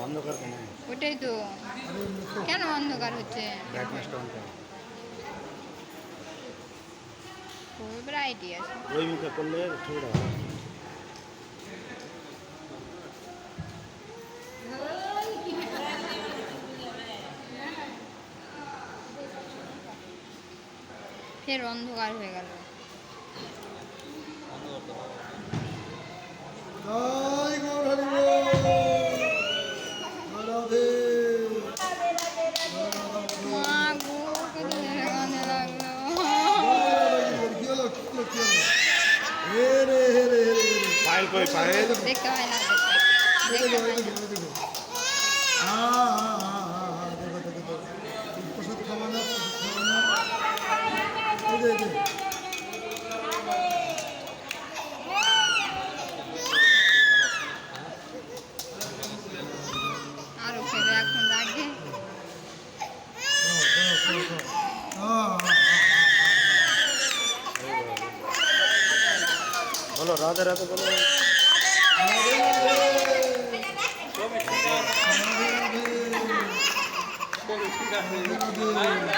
অন্ধকার কেন? ওটাই তো, কেন অন্ধকার হচ্ছে? ব্রাইটনেসটা অন করো। খুবই ব্রাইটই আছে। ওই মুখে করলে ছবিটা ভালো আসবে। ফের অন্ধকার হয়ে গেল। জয় গৌর হরি বল। রাধে মা গো, কত কাঁদে লাগলো। কি হলো কি হলো কি হলো? হে রে হে রে হে রে। পায়েল কই পায়েল? দেখতে হয় না, দেখো দেখতে হয় দেখো না। দেখো। দেখো দেখো। প্রসাদ খাওয়া না প্রসাদ খাওয়া না। এই যে আরো ফের এখন রাখে। বলো রাধে রাধে বলো। রাধে রাধে।